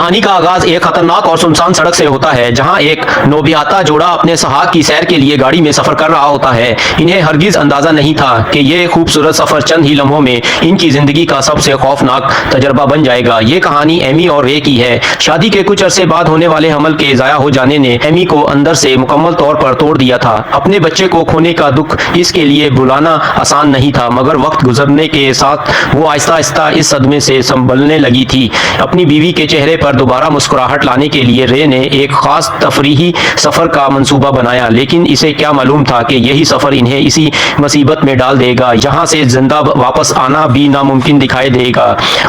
कहानी का आगाज एक खतरनाक और सुनसान सड़क से होता है, जहां एक नौबियाता जोड़ा अपने सहाग की सैर के लिए गाड़ी में सफर कर रहा होता है। इन्हें हरगिज अंदाजा नहीं था कि ये खूबसूरत सफर चंद ही लम्हों में इनकी जिंदगी का सबसे खौफनाक तजर्बा बन जाएगा। ये कहानी एमी और रे की है। शादी के कुछ अरसे बाद होने वाले हमल के जाया हो जाने ने एमी को अंदर से मुकम्मल तौर पर तोड़ दिया था। अपने बच्चे को खोने का दुख इसके लिए भुलाना आसान नहीं था, मगर वक्त गुजरने के साथ वो आहिस्ता आहिस्ता इस सदमे से संभलने लगी थी। अपनी बीवी के चेहरे पर दोबारा मुस्कुराहट लाने के लिए रे ने एक खास तफरीही सफर का मंसूबा बनाया, लेकिन इसे क्या मालूम था कि यही सफर इन्हें इसी मुसीबत में डाल देगा जहां से जिंदा वापस आना भी नामुमकिन दिखाई देगा।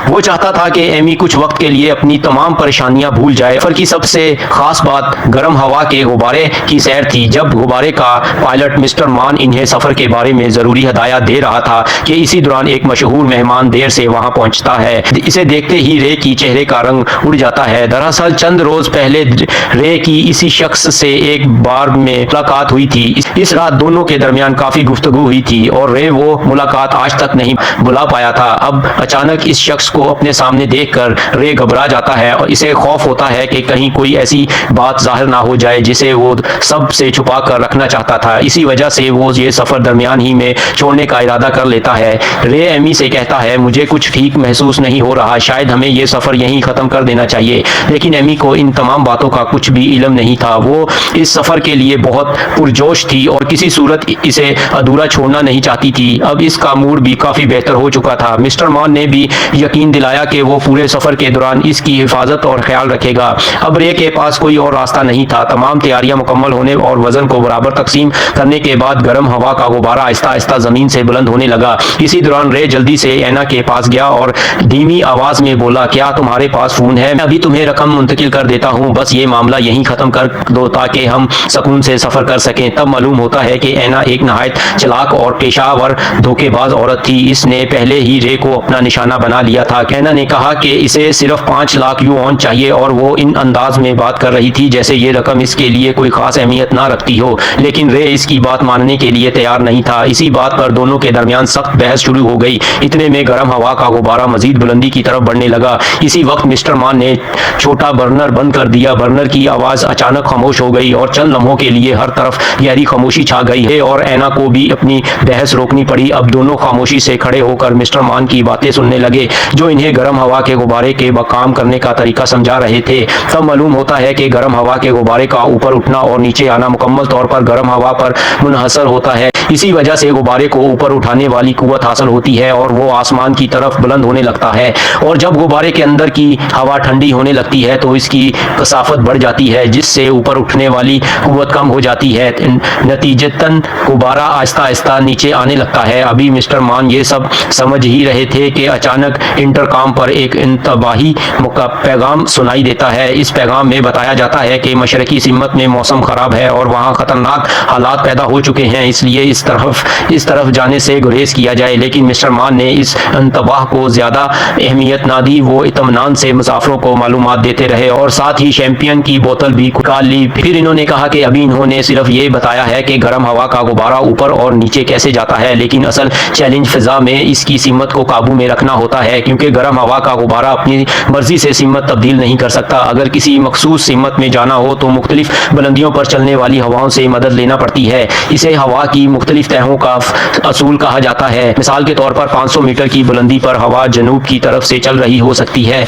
वो चाहता था कि एमी कुछ वक्त के लिए अपनी तमाम परेशानियां भूल जाए। सफर की सबसे खास बात गर्म हवा के गुब्बारे की सैर थी। जब गुब्बारे का पायलट मिस्टर मान इन्हें सफर के बारे में जरूरी हदायत दे रहा था कि इसी दौरान एक मशहूर मेहमान देर से वहां पहुंचता है। इसे देखते ही रे की चेहरे का रंग उड़ जाता है। दरअसल चंद रोज पहले रे की इसी शख्स से एक बार में मुलाकात हुई थी। इस रात दोनों के दरमियान काफी गुफ्तगू हुई थी और रे वो मुलाकात आज तक नहीं भुला पाया था। अब अचानक इस शख्स को अपने सामने देखकर रे घबरा जाता है और इसे खौफ होता है कि कहीं कोई ऐसी बात जाहिर ना हो जाए जिसे वो सब से छुपा कर रखना चाहता था। इसी वजह से वो ये सफर दरमियान ही में छोड़ने का इरादा कर लेता है। रे एमी से कहता है, मुझे कुछ ठीक महसूस नहीं हो रहा, शायद हमें ये सफर यहीं खत्म कर देना चाहिए। लेकिन एमी को इन तमाम बातों का कुछ भी इल्म नहीं था। वो इस सफर के लिए बहुत पुरजोश थी और किसी सूरत इसे अधूरा छोड़ना नहीं चाहती थी। अब इसका मूड भी काफी बेहतर हो चुका था। मिस्टर मान ने भी यकीन दिलाया कि वो पूरे सफर के दौरान इसकी हिफाजत और ख्याल रखेगा। अब रे के पास कोई और रास्ता नहीं था। तमाम तैयारियां मुकम्मल होने और वजन को बराबर तकसीम करने के बाद गर्म हवा का गुब्बारा आहिस्ता आहिस्ता जमीन से बुलंद होने लगा। इसी दौरान रे जल्दी से एना के पास गया और धीमी आवाज में बोला, क्या तुम्हारे पास फोन है? मैं अभी तुम्हें रकम मुंतकिल कर देता हूँ, बस ये मामला यहीं खत्म कर दो ताकि हम सुकून से सफर कर सकें। तब मालूम होता है कि एना एक नहायत चालाक और पेशावर धोखेबाज औरत थी। इसने पहले ही रे को अपना निशाना बना लिया था। एना ने कहा कि इसे सिर्फ 5 लाख युआन चाहिए और वो इन अंदाज में बात कर रही थी जैसे ये रकम इसके लिए कोई खास अहमियत ना रखती हो। लेकिन रे इसकी बात मानने के लिए तैयार नहीं था। इसी बात पर दोनों के दरमियान सख्त बहस शुरू हो गई। इतने में गर्म हवा का गुब्बारा मजीद बुलंदी की तरफ बढ़ने लगा। इसी वक्त मिस्टर मान ने छोटा बर्नर बंद कर दिया। बर्नर की आवाज अचानक खामोश हो गई और चंद लम्हों के लिए हर तरफ गहरी खामोशी छा गई है और एना को भी अपनी बहस रोकनी पड़ी। अब दोनों खामोशी से खड़े होकर मिस्टर मान की बातें सुनने लगे, जो इन्हें गर्म हवा के गुब्बारे के काम करने का तरीका समझा रहे थे। तब मालूम होता है कि गर्म हवा के गुब्बारे का ऊपर उठना और नीचे आना मुकम्मल तौर पर गर्म हवा पर मुनहसर होता है। इसी वजह से गुब्बारे को ऊपर उठाने वाली कुव्वत हासिल होती है और वो आसमान की तरफ बुलंद होने लगता है। और जब गुब्बारे के अंदर की हवा ठंडी होने लगती है तो इसकी कसाफत बढ़ जाती है, जिससे ऊपर उठने वाली कुव्वत कम हो जाती है। नतीजतन गुब्बारा आहिस्ता आहिस्ता नीचे आने लगता है। अभी मिस्टर मान ये सब समझ ही रहे थे कि अचानक इंटरकॉम पर एक इंतबाही पैगाम सुनाई देता है। इस पैगाम में बताया जाता है कि मशरकी सिमत में मौसम खराब है और वहाँ खतरनाक हालात पैदा हो चुके हैं, इसलिए इस तरफ जाने से गुरेज किया जाए। लेकिन मिस्टर मान ने इस इंतबाह को ज्यादा अहमियत ना दी। वो इत्मीनान से मुसाफिरों को मालूमात देते रहे और साथ ही शैंपियन की बोतल भी निकाल ली। फिर इन्होंने कहा कि अभी इन्होंने सिर्फ ये बताया है कि गर्म हवा का गुब्बारा ऊपर और नीचे कैसे जाता है, लेकिन असल चैलेंज फिजा में इसकी सिमत को काबू में रखना होता है, क्योंकि गर्म हवा का गुब्बारा अपनी मर्जी से सिमत तब्दील नहीं कर सकता। अगर किसी मखसूस सिमत में जाना हो तो मुख्तलिफ बुलंदियों पर चलने वाली हवाओं से मदद लेना पड़ती है। इसे हवा की मुख्तलिफ तहों का असूल कहा जाता है। मिसाल के तौर पर 500 मीटर की बुलंदी पर हवा जनूब की तरफ से चल रही हो सकती है,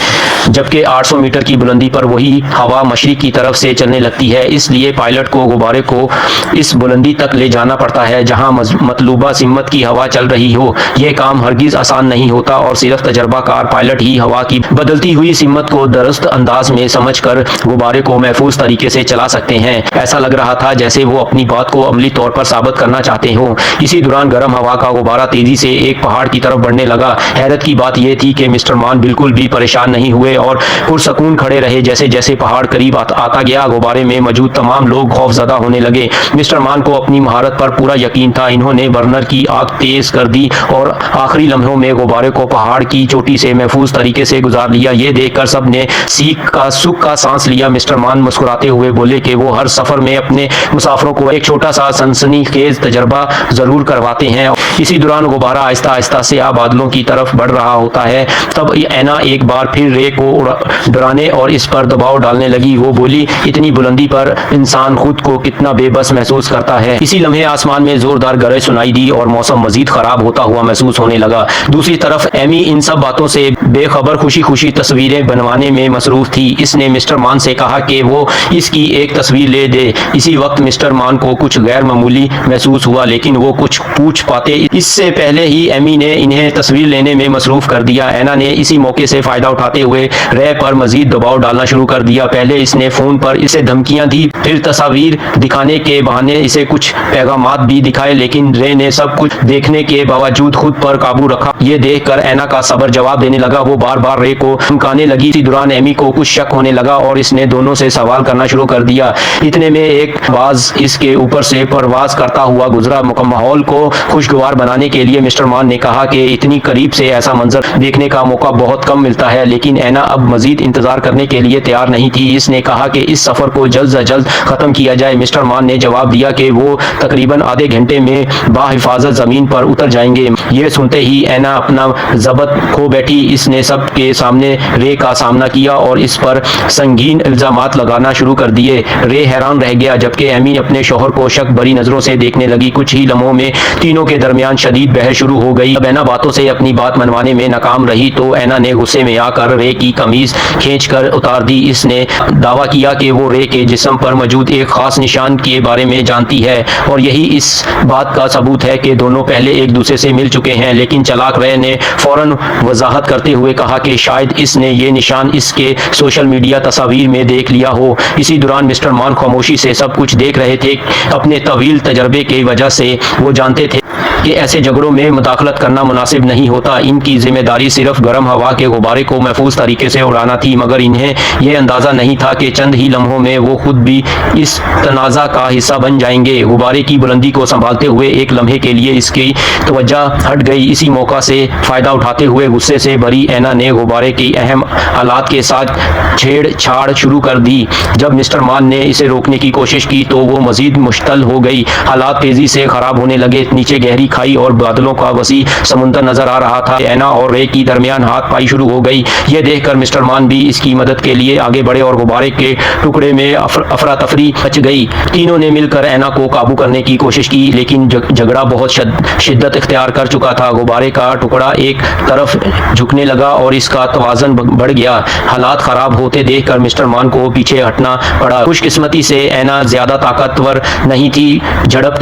जबकि 800 मीटर की बुलंदी पर वही हवा मशरिक की तरफ से चलने लगती है। इसलिए पायलट को गुब्बारे को इस बुलंदी तक ले जाना पड़ता है जहां मतलूबा सिमत की हवा चल रही हो। यह काम हरगिज आसान नहीं होता और सिर्फ तजर्बाकार पायलट ही हवा की बदलती हुई सिमत को दुरुस्त अंदाज में समझकर गुब्बारे को महफूज तरीके से चला सकते हैं। ऐसा लग रहा था जैसे वो अपनी बात को अमली तौर पर साबित करना चाहते हो। इसी दौरान गर्म हवा का गुब्बारा तेजी से एक पहाड़ की तरफ बढ़ने लगा। हैरत की बात यह थी कि मिस्टर मान बिल्कुल भी परेशान नहीं हुए और पुरसकून खड़े रहे। जैसे जैसे पहाड़ करीब आता गया, गुब्बारे में मौजूद तमाम लोग खौफजदा होने लगे। मिस्टर मान को अपनी महारत पर पूरा यकीन था। इन्होंने बर्नर की आग तेज कर दी और आखिरी लम्हों में गुब्बारे को पहाड़ की चोटी से महफूज तरीके से गुजार लिया। ये देखकर सब ने सुख का सांस लिया। मिस्टर मान मुस्कुराते हुए बोले कि वो हर सफर में अपने मुसाफिरों को एक छोटा सा सनसनीखेज तजर्बा जरूर करवाते हैं। इसी दौरान गुब्बारा आहिस्ता आहिस्ता से बादलों की तरफ बढ़ रहा होता है। तब एना एक बार फिर रे को डराने और इस पर दबाव डालने लगी। वो बोली, इतनी बुलंदी पर इंसान खुद को कितना बेबस महसूस करता है। इसी लम्हे आसमान में जोरदार गरज सुनाई दी और मौसम मजीद खराब होता हुआ महसूस होने लगा। दूसरी तरफ एमी इन सब बातों से बेखबर खुशी खुशी तस्वीरें बनवाने में मसरूफ थी। इसने मिस्टर मान से कहा कि वो इसकी एक तस्वीर ले दे। इसी वक्त मिस्टर मान को कुछ गैर मामूली महसूस हुआ, लेकिन वो कुछ पूछ पाते इससे पहले ही एमी ने इन्हें तस्वीर लेने में मसरूफ कर दिया। ऐना ने इसी मौके से फायदा उठाते हुए रे पर मजीद दबाव डालना शुरू कर दिया। पहले इसने फोन पर इसे धमकियां दी, फिर तस्वीर दिखाने के बहाने इसे कुछ पैगामात भी दिखाए, लेकिन रे ने सब कुछ देखने के बावजूद खुद पर काबू रखा। ये देखकर ऐना का सब्र जवाब देने लगा। वो बार बार रे को धमकाने लगी। इसी दौरान एमी को कुछ शक होने लगा और इसने दोनों से सवाल करना शुरू कर दिया। इतने में एक बाज इसके ऊपर से परवाज करता हुआ गुजरा। माहौल को खुशगवार बनाने के लिए मिस्टर मान ने कहा कि इतनी करीब से ऐसा मंजर देखने का मौका बहुत कम मिलता है, लेकिन ऐना अब मजीद इंतजार करने के लिए तैयार नहीं थी। इसने कहा कि इस सफर को जल्द से जल्द खत्म किया जाए। मिस्टर मान ने जवाब दिया कि वो तकरीबन आधे घंटे में बाहिफाजत जमीन पर उतर जाएंगे। ये सुनते ही ऐना अपना जबत खो बैठी। इसने सबके सामने रे का सामना किया और इस पर संगीन इल्जामात लगाना शुरू कर दिए। रे हैरान रह गया, जबकि एमी अपने शौहर को शक भरी नजरों से देखने लगी। कुछ ही लम्हों में तीनों के दरमियान शदीद बहस शुरू हो गई। अब ऐना बातों से अपनी बात मनवाने में नाकाम रही तो ऐना ने गुस्से में आकर रे की कमीज खींचकर उतार दी। इसने दावा किया कि वो रे के जिस्म पर मौजूद एक खास निशान के बारे में जानती है और यही इस बात का सबूत है कि दोनों पहले एक दूसरे से मिल चुके हैं। लेकिन चालाक रे ने फौरन वजाहत करते हुए कहा कि शायद इसने ये निशान इसके सोशल मीडिया तस्वीर में देख लिया हो। इसी दौरान मिस्टर मान खामोशी से सब कुछ देख रहे थे। अपने तवील तजर्बे की वजह से वो जानते थे कि ऐसे झगड़ों में मुदाखलत करना मुनासिब नहीं होता। इनकी जिम्मेदारी सिर्फ गर्म हवा के गुब्बारे को महफूज तरीके से उड़ाना थी, मगर इन्हें यह अंदाजा नहीं था कि चंद ही लम्हों में वो खुद भी इस तनाज़ा का हिस्सा बन जाएंगे। गुब्बारे की बुलंदी को संभालते हुए एक लम्हे के लिए इसकी तवज्जो हट गई। इसी मौका से फायदा उठाते हुए गुस्से से भरी ऐना ने गुब्बारे की अहम हालात के साथ छेड़छाड़ शुरू कर दी। जब मिस्टर मान ने इसे रोकने की कोशिश की तो वो मजीद मुश्तल हो गई। हालात तेजी से खराब होने लगे। नीचे गहरी खाई और बादलों का वसी समुंदर नजर आ रहा था। ऐना और रे की दरमियान हाथ पाई शुरू हो गई। ये देखकर मिस्टर मान भी इसकी मदद के लिए आगे बढ़े और गुब्बारे के टुकड़े में अफरा तफरी मच गई। तीनों ने मिलकर ऐना को काबू करने की कोशिश की, लेकिन झगड़ा बहुत शिद्दत इख्तियार कर चुका था। गुब्बारे का टुकड़ा एक तरफ झुकने लगा और इसका तवाज़न बढ़ गया। हालात खराब होते देखकर मिस्टर मान को पीछे हटना पड़ा। खुशकिस्मती से ऐना ज्यादा ताकतवर नहीं थी। झड़प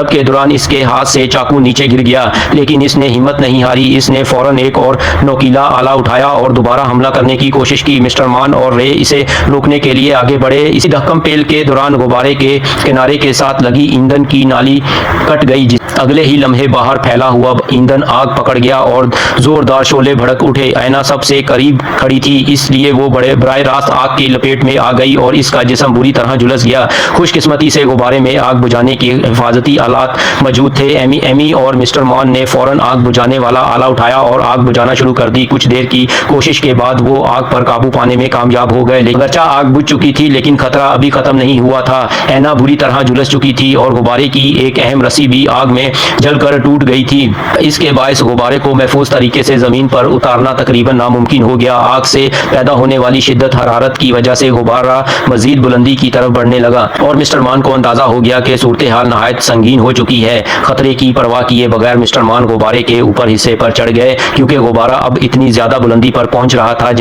के दौरान इसके हाथ से चाकू नीचे गिर गया, लेकिन इसने हिम्मत नहीं हारी। इसने फौरन एक और नोकीला आला उठाया और दोबारा हमला करने की कोशिश की। मिस्टर मान और रे इसे रोकने के लिए आगे बढ़े। इसी धक्कम पेल के दौरान गुब्बारे के किनारे के साथ लगी ईंधन की नाली कट गई। अगले ही लम्हे बाहर फैला हुआ ईंधन आग पकड़ गया और जोरदार शोले भड़क उठे। ऐना सबसे करीब खड़ी थी, इसलिए वो बराह रास्त आग की लपेट में आ गई और इसका जिस्म बुरी तरह झुलस गया। खुशकिस्मती से गुब्बारे में आग बुझाने के हिफाजती आलात मौजूद थे। एमी और मिस्टर मान ने फौरन आग बुझाने वाला आला उठाया और आग बुझाना शुरू कर दी। कुछ देर की कोशिश के बाद वो आग पर काबू पाने में कामयाब हो गए। अगरचा आग बुझ चुकी थी, लेकिन खतरा अभी खत्म नहीं हुआ था। ऐना बुरी तरह झुलस चुकी थी और गुब्बारे की एक अहम रस्सी भी आग में जलकर टूट गई थी। इसके बायस गुब्बारे को महफूज तरीके से जमीन पर उतारना तकरीबन नामुमकिन हो गया। आग से पैदा होने वाली शिद्दत हरारत की वजह से गुब्बारा मजीद बुलंदी की तरफ बढ़ने लगा और मिस्टर मान को अंदाजा हो गया कि सूरत हाल नहायत संगीन हो चुकी है। खतरे की परवाह किए बगैर मिस्टर मान गुब्बारे के ऊपर हिस्से पर चढ़ गए, क्योंकि गुब्बारा अब इतनी ज्यादा बुलंदी पर पहुंच रहा था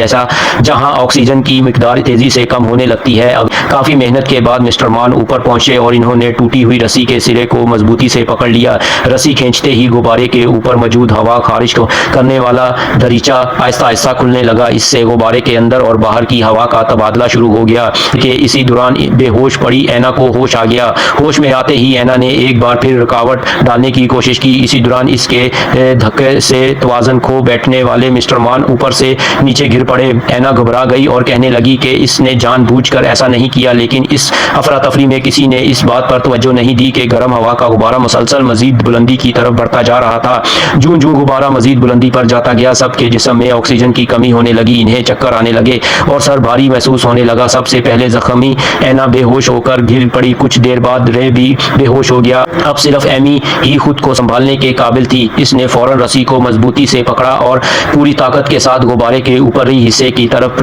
जहां ऑक्सीजन की मिकदार तेजी से कम होने लगती है। अब काफी मेहनत के बाद मिस्टर मान ऊपर पहुंचे और इन्होंने टूटी हुई रस्सी के सिरे को मजबूती से पकड़ लिया। रस्सी खींचते ही गुब्बारे के ऊपर मौजूद हवा खारिज करने वाला दरीचा आहिस्ता आहिस्ता खुलने लगा। इससे गुब्बारे के अंदर और बाहर की हवा का तबादला शुरू हो गया कि इसी दौरान बेहोश पड़ी ऐना को होश आ गया। होश में आते ही ऐना ने एक बार फिर रुकावट डालने की कोशिश की। इसी दौरान इसके धक्के से तवाज़न खो बैठने वाले मिस्टर मान ऊपर से नीचे गिर पड़े। ऐना घबरा गई और कहने लगी कि इसने जानबूझकर ऐसा नहीं किया, लेकिन इस अफरा तफरी में किसी ने इस बात पर तवज्जो नहीं दी कि गर्म हवा का गुब्बारा मुसलसल मजीद बुलंदी की तरफ बढ़ता जा रहा था। जूं जूं गुब्बारा मजीद बुलंदी पर जाता गया, सबके जिस्म में ऑक्सीजन की कमी होने लगी। इन्हें चक्कर आने लगे और सर भारी महसूस होने लगा। सबसे पहले जख्मी ऐना बेहोश होकर गिर पड़ी। कुछ देर बाद रे भी बेहोश हो गया। अब सिर्फ एमी ही خود کو संभालने के काबिल थी। इसने फौरन रस्सी को मजबूती से पकड़ा और पूरी ताकत के साथ गुब्बारे के ऊपरी हिस्से की तरफ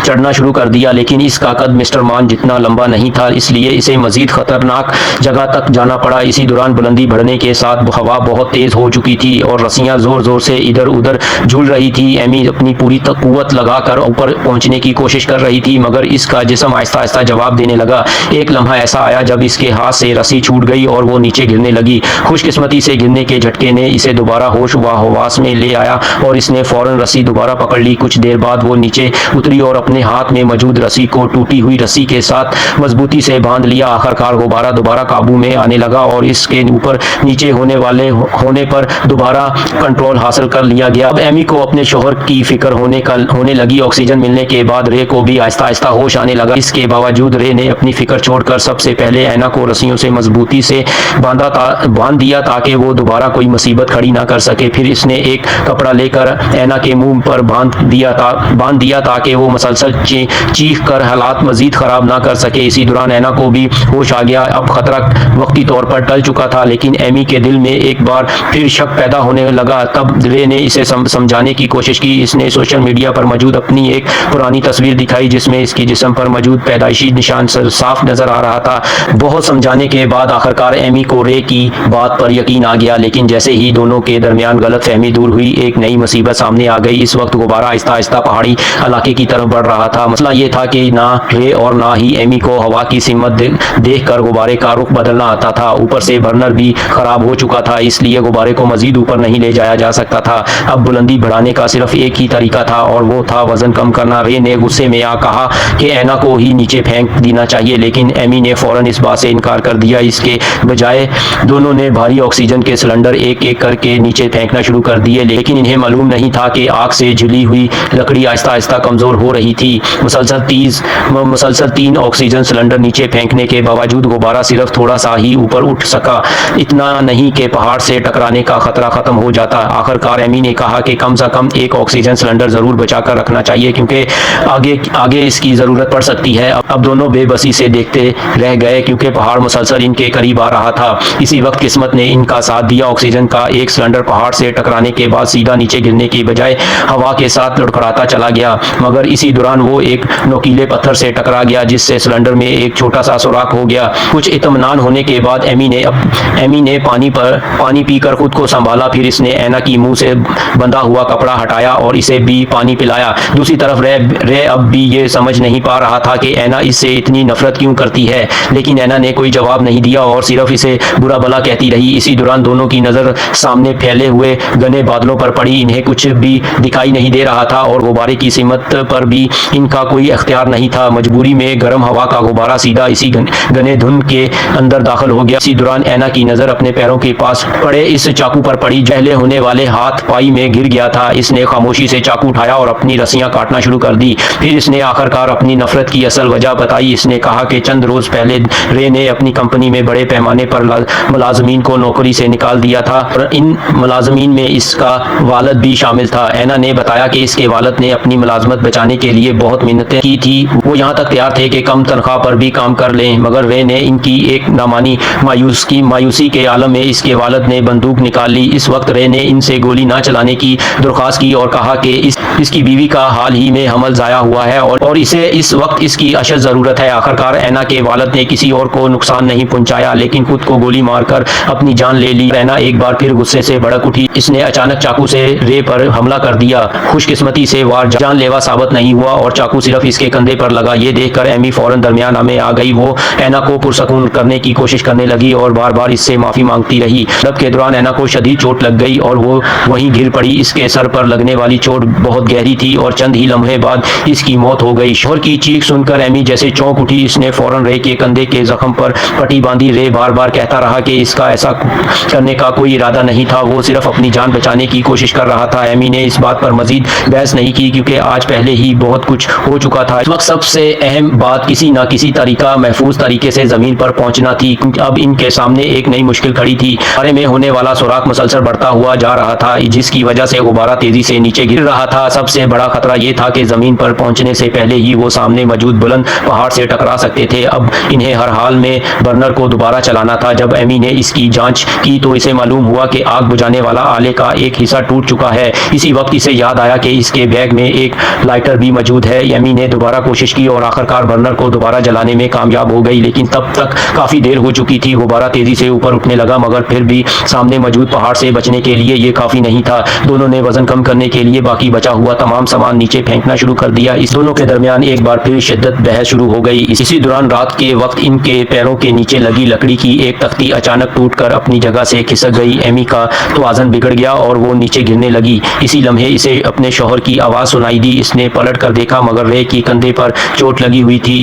चढ़ना शुरू कर दिया, लेकिन इसका कद मिस्टर मान जितना लंबा नहीं था, इसलिए इसे मजीद खतरनाक जगह तक जाना पड़ा। इसी दौरान बुलंदी बढ़ने के साथ हवा बहुत तेज हो चुकी थी और रस्सियां जोर जोर से इधर उधर झूल रही थी। एमी अपनी पूरी कुव्वत लगाकर ऊपर पहुंचने की कोशिश कर रही थी, मगर इसका जिस्म आहिस्ता आहिस्ता जवाब देने लगा। एक लम्हा ऐसा आया जब इसके हाथ से रस्सी छूट गई और वो नीचे गिरने लगी। खुशकिस्मती से गिरने के झटके ने इसे दोबारा होश व हवास में ले आया और इसने फौरन रस्सी दोबारा पकड़ ली। कुछ देर बाद वो नीचे उतरी और अपने हाथ में मौजूद रस्सी को टूटी हुई रस्सी के साथ मजबूती से बांध लिया। आखिरकार गुब्बारा दोबारा काबू में आने लगा और इसके ऊपर नीचे होने पर दोबारा कंट्रोल हासिल कर लिया गया। अब एमी को अपने शोहर की फिक्र होने लगी। ऑक्सीजन मिलने के बाद रे को भी आहिस्ता आहिस्ता होश आने लगा। इसके बावजूद रे ने अपनी फिक्र छोड़कर सबसे पहले ऐना को रस्सियों से मजबूती से बांध दिया ताकि वो दोबारा कोई मुसीबत खड़ी ना कर सके। फिर इसने एक कपड़ा लेकर ऐना के मुंह पर बांध दिया ताकि वो मसलसल चीख कर हालात मजीद खराब ना कर सके। इसी दौरान ऐना को भी होश आ गया। अब खतरा वक्ती तौर पर टल चुका था, लेकिन एमी के दिल में एक बार फिर शक पैदा होने लगा। तब रे ने इसे समझाने की कोशिश की। इसने सोशल मीडिया पर मौजूद अपनी एक पुरानी तस्वीर दिखाई जिसमें इसकी जिस्म पर मौजूद पैदाइशी निशान साफ नजर आ रहा था। बहुत समझाने के बाद आखिरकार एमी को रे की बात पर यकीन आ गया, लेकिन जैसे ही दोनों के दरमियान गलतफहमी दूर हुई, एक नई मुसीबत सामने आ गई। इस वक्त गुब्बारा आहिस्ता आहिस्ता पहाड़ी इलाके की तरफ बढ़ रहा था। मसला ये था कि ना रे और ना ही एमी को हवा की सिमत देखकर गुब्बारे का रुख बदलना आता था। ऊपर से बर्नर भी खराब हो चुका था, इसलिए गुब्बारे को मजीद ऊपर नहीं ले जाया जा सकता था। अब बुलंदी बढ़ाने का सिर्फ एक ही तरीका था और वो था वजन कम करना। रे ने गुस्से में कहा कि ऐना को ही नीचे फेंक देना चाहिए, लेकिन एमी ने फौरन इस बात से इनकार कर दिया। इसके बजाय दोनों ने भारी ऑक्सीजन के सिलेंडर एक एक करके नीचे फेंकना शुरू कर दिए, लेकिन इन्हें मालूम नहीं था कि आग से झुली हुई लकड़ी आहिस्ता आहिस्ता कमजोर हो रही थी। मुसलसल 3 ऑक्सीजन सिलेंडर नीचे फेंकने के बावजूद गुब्बारा सिर्फ थोड़ा सा ही ऊपर उठ सका, इतना नहीं कि पहाड़ से टकराने का खतरा खत्म हो जाता। आखिरकार एमी ने कहा कि कम से कम एक ऑक्सीजन सिलेंडर जरूर बचाकर रखना चाहिए, क्योंकि आगे इसकी जरूरत पड़ सकती है। अब दोनों बेबसी से देखते रह गए, क्योंकि पहाड़ मुसलसल इनके करीब आ रहा था। इसी वक्त किस्मत ने इनका साथ दिया। ऑक्सीजन का एक सिलेंडर पहाड़ से टकराने के बाद सीधा नीचे गिरने की बजाय हवा के साथ लड़खड़ाता चला गया, मगर इसी दौरान वो एक नोकीले पत्थर से टकरा गया, जिससे सिलेंडर में एक छोटा सा सुराख हो गया। कुछ इत्मीनान होने के बाद एमी ने पानी पीकर खुद को संभाला। फिर इसने ऐना की मुंह से बंधा हुआ कपड़ा हटाया और इसे भी पानी पिलाया। दूसरी तरफ रे अब भी ये समझ नहीं पा रहा था कि ऐना इससे इतनी नफरत क्यों करती है, लेकिन ऐना ने कोई जवाब नहीं दिया और सिर्फ इसे बुरा भला कहती रही। इसी दौरान दोनों की नजर सामने फैले हुए घने बादलों पर पड़ी। इन्हें कुछ भी दिखाई नहीं दे रहा था और गुब्बारे की सिमत पर भी इनका कोई इख्तियार नहीं था। मजबूरी में गर्म हवा का गुब्बारा सीधा इसी घने धुंध के अंदर दाखिल हो गया। इसी दौरान ऐना की नजर अपने पैरों के पास पड़े इस चाकू पर पड़ी। जहले होने वाले हाथ पाई में गिर गया था। इसने खामोशी से चाकू उठाया और अपनी रस्सियां काटना शुरू कर दी। फिर इसने आखिरकार अपनी नफरत की असल वजह बताई। इसने कहा कि चंद रोज पहले रे ने अपनी कंपनी में बड़े पैमाने पर मुलाजमीन को नौकरी से निकाल दिया था और इन मुलाजमीन में इसका वालिद भी शामिल था। ऐना ने बताया कि इसके वालिद ने अपनी मुलाजमत बचाने के लिए बहुत मिन्नतें की थी। वो यहाँ तक तैयार थे कि कम तनख्वाह पर भी काम कर लें, मगर रे ने इनकी एक नामानी मायूसी के आलम में इसके वालिद ने बंदूक निकाल ली। इस वक्त रे ने इनसे गोली ना चलाने की दरख्वास्त की और कहा कि इसकी बीवी का हाल ही में हमल जाया हुआ है और इसे इस वक्त इसकी अशद जरूरत है। आखिरकार ऐना के वालिद ने किसी और को नुकसान नहीं पहुंचाया, लेकिन खुद को गोली मारकर अपनी जान ले ली। ऐना एक बार फिर गुस्से से भड़क उठी। इसने अचानक चाकू से रे पर हमला कर दिया। खुशकिस्मती से वार जानलेवा साबित नहीं हुआ और चाकू सिर्फ इसके कंधे पर लगा। ये देखकर एमी फौरन दरमियान में आ गई। वो ऐना को पुरसकून करने की कोशिश करने लगी और बार बार इससे माफी मांगती रही। तब के दौरान ऐना को शदीद चोट लग गई और वो वहीं गिर पड़ी। इसके सर पर लगने वाली चोट बहुत गहरी थी और चंद ही लम्हे बाद इसकी मौत हो गई। शोहर की चीख सुनकर एमी जैसे चौंक उठी। इसने फौरन रे के कंधे के जख्म पर पट्टी बांधी। रे बार बार कहता रहा कि इसका ऐसा करने का कोई इरादा नहीं था, वो सिर्फ अपनी जान बचाने की कोशिश कर रहा था। एमी ने इस बात पर मजीद बहस नहीं की, क्योंकि आज पहले ही बहुत कुछ हो चुका था। इस वक्त सबसे अहम बात किसी न किसी तरीका महफूज तरीके से जमीन पर पहुंचना थी, क्योंकि अब इनके सामने एक नई मुश्किल खड़ी थी। गुब्बारे में होने वाला सुराख मुसलसल बढ़ता हुआ जा रहा था, जिसकी वजह से गुब्बारा तेजी से नीचे गिर रहा था। सबसे बड़ा खतरा यह था कि जमीन पर पहुंचने से पहले ही वो सामने मौजूद बुलंद पहाड़ से टकरा सकते थे। अब इन्हें हर हाल में बर्नर को दोबारा चलाना था। जब एमी ने इसकी जांच जांच की तो इसे मालूम हुआ कि आग बुझाने वाला आले का एक हिस्सा टूट चुका है। इसी वक्त इसे याद आया कि इसके बैग में एक लाइटर भी मौजूद है। एमी ने दोबारा कोशिश की और आखिरकार बर्नर को दोबारा जलाने में कामयाब हो गई, लेकिन तब तक काफी देर हो चुकी थी। गुब्बारा तेजी से ऊपर उठने लगा, मगर फिर भी सामने मौजूद पहाड़ से बचने के लिए ये काफी नहीं था। दोनों ने वजन कम करने के लिए बाकी बचा हुआ तमाम सामान नीचे फेंकना शुरू कर दिया। इस दोनों के दरमियान एक बार फिर शिद्दत बहस शुरू हो गई। इसी दौरान रात के वक्त इनके पैरों के नीचे लगी लकड़ी की एक तख्ती अचानक टूटकर अपनी जगह से खिसक गई। एमी का तवाज़ुन बिगड़ गया और वो नीचे गिरने लगी। इसी लम्हे इसे अपने शौहर की आवाज़ सुनाई दी। इसने पलट कर देखा, मगर रे की कंधे पर चोट लगी हुई थी।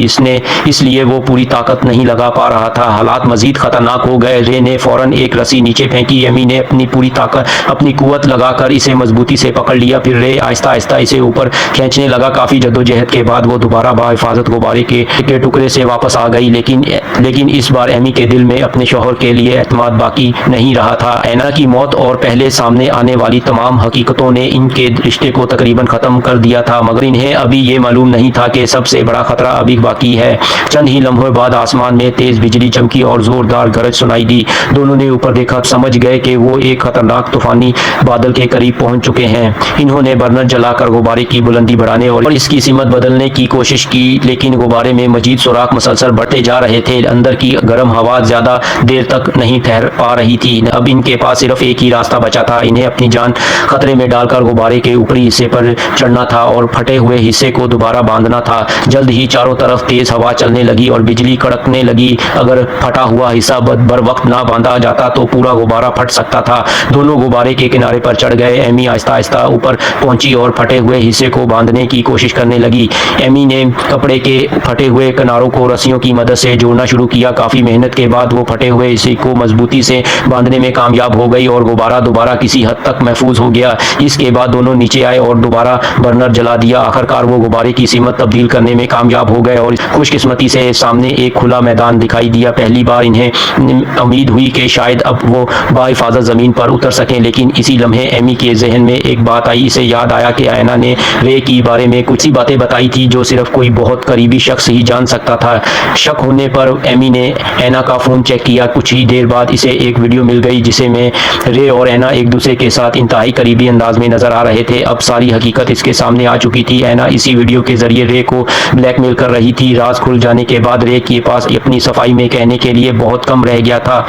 इसलिए वो पूरी ताकत नहीं लगा पा रहा था। हालात मजीद खतरनाक हो गए। रे ने फौरन एक रस्सी नीचे फेंकी। एमी ने अपनी पूरी ताकत, अपनी कुव्वत लगाकर इसे मजबूती से पकड़ लिया। फिर रे आहिस्ता आहिस्ता इसे ऊपर खींचने लगा। काफी जद्दोजहद के बाद वो दोबारा बाहिफाजत गुब्बारे के टुकड़े से वापस आ गई, लेकिन इस बार एमी के दिल में अपने शौहर के लिए एतमाद बाकी नहीं रहा था। ऐना की मौत और पहले सामने आने वाली तमाम हकीकतों ने इनके रिश्ते को तकरीबन खत्म कर दिया था, मगर इन्हें अभी ये मालूम नहीं था कि सबसे बड़ा खतरा अभी बाकी है। चंद ही लम्हों बाद आसमान में तेज बिजली चमकी और जोरदार गरज सुनाई दी। दोनों ने ऊपर देखा, समझ गए कि वो एक खतरनाक तूफानी बादल के करीब पहुंच चुके हैं। इन्होंने बर्नर जलाकर गुब्बारे की बुलंदी बढ़ाने और इसकी सिमत बदलने की कोशिश की, लेकिन गुब्बारे में मजीद सुराख मुसलसल बढ़ते जा रहे थे। अंदर की गर्म हवा ज्यादा देर तक नहीं ठहर पा रही थी। अब इनके पास सिर्फ एक ही रास्ता बचा था। इन्हें अपनी जान खतरे में डालकर गुब्बारे के ऊपरी हिस्से पर चढ़ना था और फटे हुए हिस्से को दोबारा बांधना था। जल्द ही चारों तरफ तेज हवा चलने लगी और बिजली कड़कने लगी। अगर फटा हुआ हिस्सा बर वक्त ना बांधा जाता तो पूरा गुब्बारा फट सकता था। दोनों गुब्बारे के किनारे पर चढ़ गए। एमी आहिस्ता आहिस्ता ऊपर पहुंची और फटे हुए हिस्से को बांधने की कोशिश करने लगी। एमी ने कपड़े के फटे हुए किनारों को रस्सियों की मदद से जोड़ना शुरू किया। काफी मेहनत के बाद वो फटे हुए हिस्से को मजबूती से बांधने में कामयाब हो गई और गुब्बारा दोबारा किसी हद तक महफूज हो गया। इसके बाद दोनों नीचे आए और दोबारा बर्नर जला दिया। आखिरकार वो गुब्बारे की सीमत तब्दील करने में कामयाब हो गए और खुशकिस्मती से सामने एक खुला मैदान दिखाई दिया। पहली बार इन्हें उम्मीद हुई कि शायद अब वो बाहिफाजत जमीन पर उतर सकें, लेकिन इसी लम्हे एमी के जहन में एक बात आई। इसे याद आया कि ऐना ने रे की बारे में कुछ सी बातें बताई थी जो सिर्फ कोई बहुत करीबी शख्स ही जान सकता था। शक होने पर एमी ने ऐना का फोन चेक किया। कुछ ही देर बाद इसे एक वीडियो मिल गई जिसे में रे और ऐना एक दूसरे के साथ इंतहाई करीबी अंदाज में नजर आ रहे थे। अब सारी हकीकत इसके सामने आ चुकी थी। ऐना इसी वीडियो के जरिए रे को ब्लैकमेल कर रही थी। राज खुल जाने के बाद रे के पास अपनी सफाई में कहने के लिए बहुत कम रह गया था।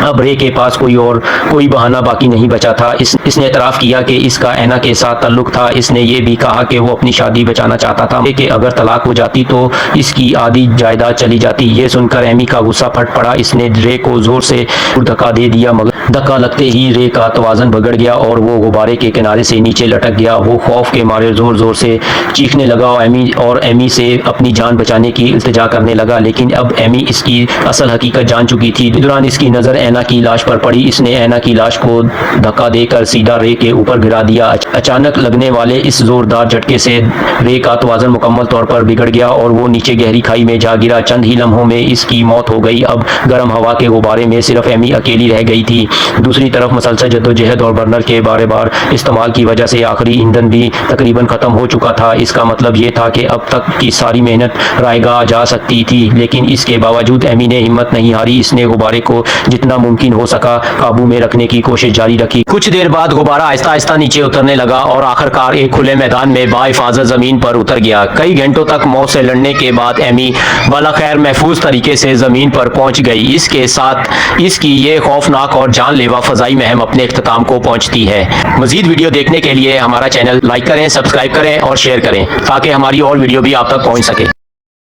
अब रे के पास कोई बहाना बाकी नहीं बचा था। इसने एतराफ किया कि इसका ऐना के साथ ताल्लुक था। इसने ये भी कहा कि वो अपनी शादी बचाना चाहता था, कि अगर तलाक हो जाती तो इसकी आधी जायदाद चली जाती। ये सुनकर एमी का गुस्सा फट पड़ा। इसने रे को जोर से धक्का दे दिया, मगर धक्का लगते ही रे का तवाज़ुन बिगड़ गया और वो गुब्बारे के किनारे से नीचे लटक गया। वो खौफ के मारे जोर जोर से चीखने लगा और एमी से अपनी जान बचाने की इल्तिजा करने लगा, लेकिन अब एमी इसकी असल हकीकत जान चुकी थी। दौरान इसकी नज़र ऐना की लाश पर पड़ी। इसने ऐना की लाश को धक्का देकर सीधा रे के ऊपर गिरा दिया। अचानक लगने वाले इस जोरदार झटके से रे का तवाज़ुन मुकम्मल तौर पर बिगड़ गया और वो नीचे गहरी खाई में जा गिरा। चंद ही लम्हों में इसकी मौत हो गई। अब गर्म हवा के गुब्बारे में सिर्फ एमी अकेली रह गई थी। दूसरी तरफ मुसलसल जद्दोजहद और बर्नर के बार इस्तेमाल की वजह से आखिरी ईंधन भी तकरीबन खत्म हो चुका था। इसका मतलब ये था कि अब तक की सारी मेहनत रायगा जा सकती थी, लेकिन इसके बावजूद एमी ने हिम्मत नहीं हारी। इसने गुब्बारे को जितना मुमकिन हो सका काबू में रखने की कोशिश जारी रखी। कुछ देर बाद गुब्बारा आहिस्ता आहिस्ता नीचे उतरने लगा और आखिरकार एक खुले मैदान में बाहिफाजत जमीन पर उतर गया। कई घंटों तक मौत से लड़ने के बाद एमी बालाखैर महफूज तरीके से जमीन पर पहुंच गई। इसके साथ इसकी ये खौफनाक और जानलेवा फजाई मुहिम अपने इख्तिताम को पहुंचती है। मजीद वीडियो देखने के लिए हमारा चैनल लाइक करें, सब्सक्राइब करें और शेयर करें ताकि हमारी और वीडियो भी आप तक पहुंच सके।